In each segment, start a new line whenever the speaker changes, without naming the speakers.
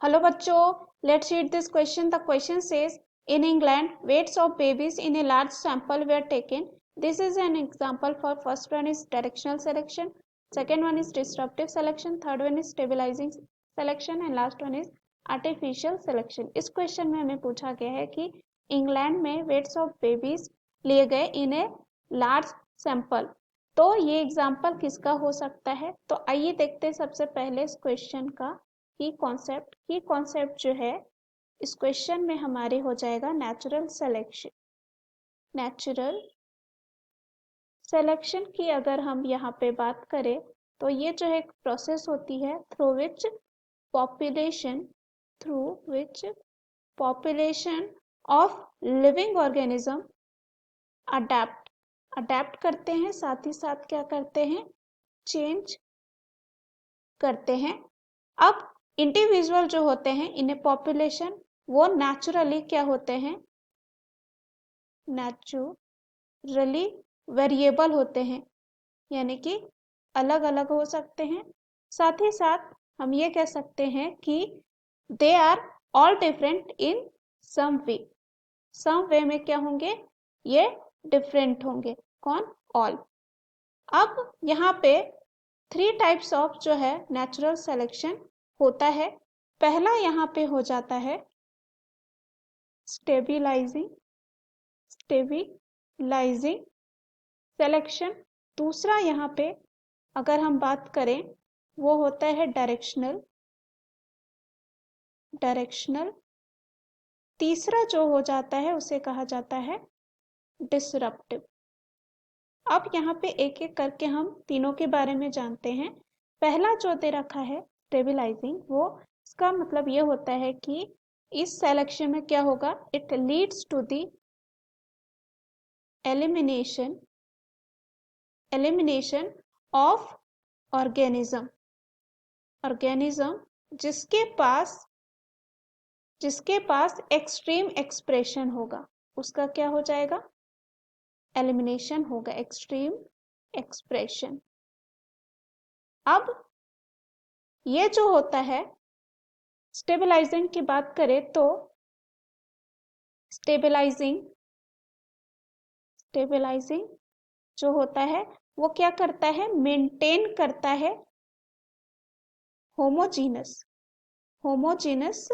Hello बच्चों, let's read this question. The question says in England weights of babies in a large sample were taken. This is an example. For first one is directional selection, second one is disruptive selection, third one is stabilizing selection and last one is artificial selection. इस question में हमें पूछा गया है कि England में weights of babies लिए गए इन ए लार्ज सैंपल. तो ये एग्जाम्पल किसका हो सकता है? तो आइए देखते हैं सबसे पहले इस क्वेश्चन का की कॉन्सेप्ट जो है इस क्वेश्चन में हमारे हो जाएगा नेचुरल सिलेक्शन. नेचुरल सिलेक्शन की अगर हम यहाँ पे बात करें तो ये जो एक प्रोसेस होती है through which population of living organism adapt करते हैं, साथ ही साथ क्या करते हैं, चेंज करते हैं. अब इंडिविजुअल जो होते हैं इन ए पॉपुलेशन वो नेचुरली क्या होते हैं, नेचुरली वेरिएबल होते हैं, यानी कि अलग अलग हो सकते हैं. साथ ही साथ हम ये कह सकते हैं कि they are all different in some way में क्या होंगे, ये डिफरेंट होंगे. कौन? ऑल. अब यहाँ पे 3 टाइप्स ऑफ जो है नेचुरल सिलेक्शन होता है. पहला यहाँ पे हो जाता है स्टेबलाइजिंग सिलेक्शन. दूसरा यहाँ पे अगर हम बात करें वो होता है डायरेक्शनल. तीसरा जो हो जाता है उसे कहा जाता है डिसरप्टिव. अब यहाँ पे एक एक करके हम तीनों के बारे में जानते हैं. पहला जो दे रखा है स्टेबलाइजिंग, वो इसका मतलब ये होता है कि इस सिलेक्शन में क्या होगा, it leads to the elimination of organism जिसके पास एक्सट्रीम एक्सप्रेशन होगा, उसका क्या हो जाएगा, एलिमिनेशन होगा, एक्सट्रीम एक्सप्रेशन. अब ये जो होता है स्टेबलाइजिंग की बात करें तो स्टेबलाइजिंग जो होता है वो क्या करता है, मेंटेन करता है होमोजीनस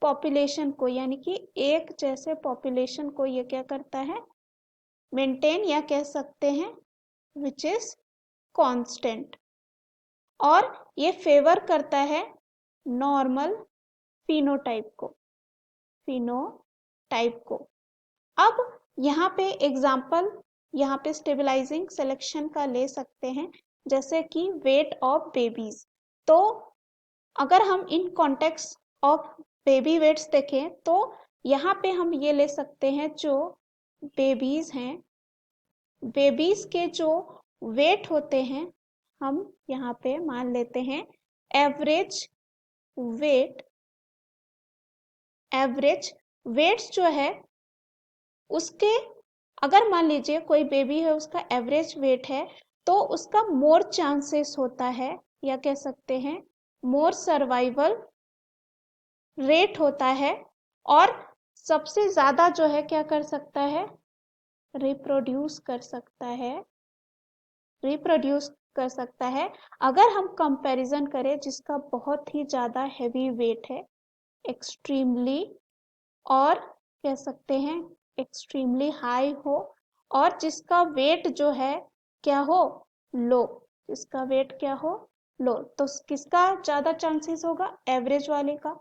पॉपुलेशन को, यानी कि एक जैसे पॉपुलेशन को ये क्या करता है, मेंटेन, या कह सकते हैं विच इज कांस्टेंट. और ये फेवर करता है नॉर्मल फिनोटाइप को. अब यहाँ पे एग्जाम्पल यहाँ पे स्टेबलाइजिंग सिलेक्शन का ले सकते हैं, जैसे कि वेट ऑफ बेबीज. तो अगर हम in context of baby weights देखें तो यहाँ पे हम ये ले सकते हैं, जो बेबीज हैं, बेबीज के जो वेट होते हैं हम यहाँ पे मान लेते हैं एवरेज वेट्स जो है उसके, अगर मान लीजिए कोई बेबी है उसका एवरेज वेट है तो उसका मोर चांसेस होता है, या कह सकते हैं मोर सर्वाइवल रेट होता है, और सबसे ज्यादा जो है क्या कर सकता है, रिप्रोड्यूस कर सकता है. अगर हम कंपैरिजन करें जिसका बहुत ही ज्यादा हैवी वेट है, एक्सट्रीमली, और कह सकते हैं एक्सट्रीमली हाई हो, और जिसका वेट जो है क्या हो, लो, जिसका वेट क्या हो, लो, तो किसका ज्यादा चांसेस होगा, एवरेज वाले का,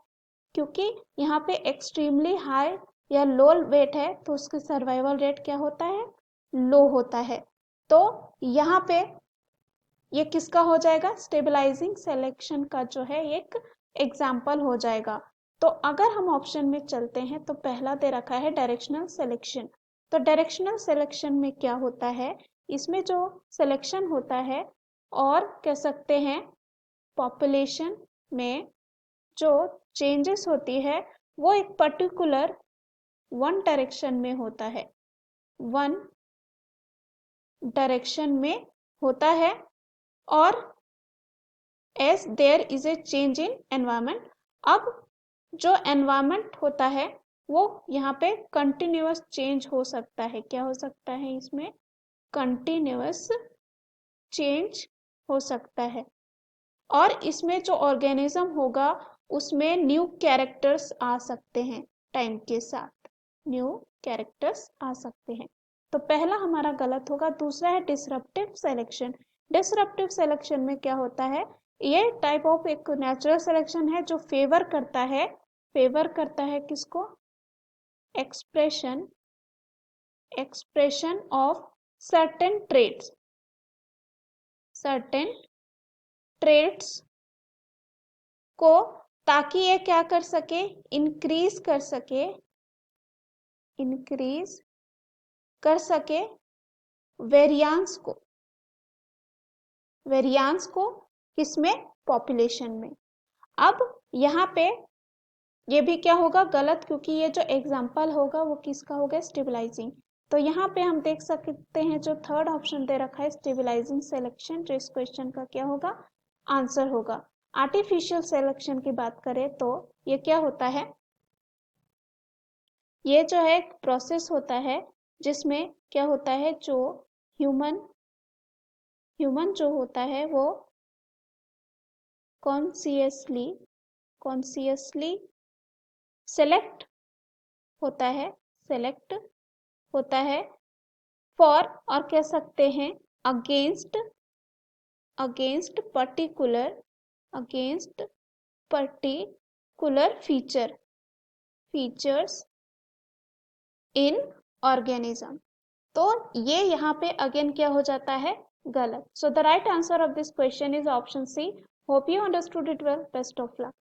क्योंकि यहाँ पे एक्सट्रीमली हाई या लो वेट है तो उसकी सर्वाइवल रेट क्या होता है, लो होता है. तो यहाँ पे ये किसका हो जाएगा, स्टेबलाइजिंग सिलेक्शन का जो है एक एग्जाम्पल हो जाएगा. तो अगर हम ऑप्शन में चलते हैं तो पहला दे रखा है डायरेक्शनल सिलेक्शन. तो डायरेक्शनल सिलेक्शन में क्या होता है, इसमें जो सिलेक्शन होता है, और कह सकते हैं पॉपुलेशन में जो चेंजेस होती है वो एक पर्टिकुलर वन डायरेक्शन में होता है, और as there is a change in environment. अब जो एनवायरमेंट होता है वो यहाँ पे कंटिन्यूअस चेंज हो सकता है। क्या हो सकता है इसमें? कंटिन्यूअस चेंज हो सकता है। और इसमें जो ऑर्गेनिज्म होगा उसमें न्यू कैरेक्टर्स आ सकते हैं, टाइम के साथ न्यू कैरेक्टर्स आ सकते हैं। तो पहला हमारा गलत होगा। दूसरा है डिसरप्टिव सिलेक्शन। डिसरप्टिव सिलेक्शन में क्या होता है? ये टाइप ऑफ एक नेचुरल सिलेक्शन है जो फेवर करता है किसको? एक्सप्रेशन ऑफ सर्टेन ट्रेट्स को, ताकि ये क्या कर सके? इंक्रीज कर सके वेरियांस को किसमें? पॉपुलेशन में। अब यहाँ पे ये भी क्या होगा? गलत, क्योंकि ये जो एग्जाम्पल होगा वो किसका होगा? स्टेबलाइजिंग। तो यहाँ पे हम देख सकते हैं जो थर्ड ऑप्शन दे रखा है स्टेबलाइजिंग सिलेक्शन, जो इस क्वेश्चन का क्या होगा? आंसर होगा। आर्टिफिशियल सिलेक्शन की बात करें तो ये क्या होता है? ये जो है एक प्रोसेस होता है जिसमें क्या होता है, जो ह्यूमन जो होता है वो कॉन्सियसली सेलेक्ट होता है फॉर, और कह सकते हैं against particular features in organism. तो ये यहाँ पे अगेन क्या हो जाता है? गलत। So the right answer of this question is option C. Hope you understood it well. Best of luck.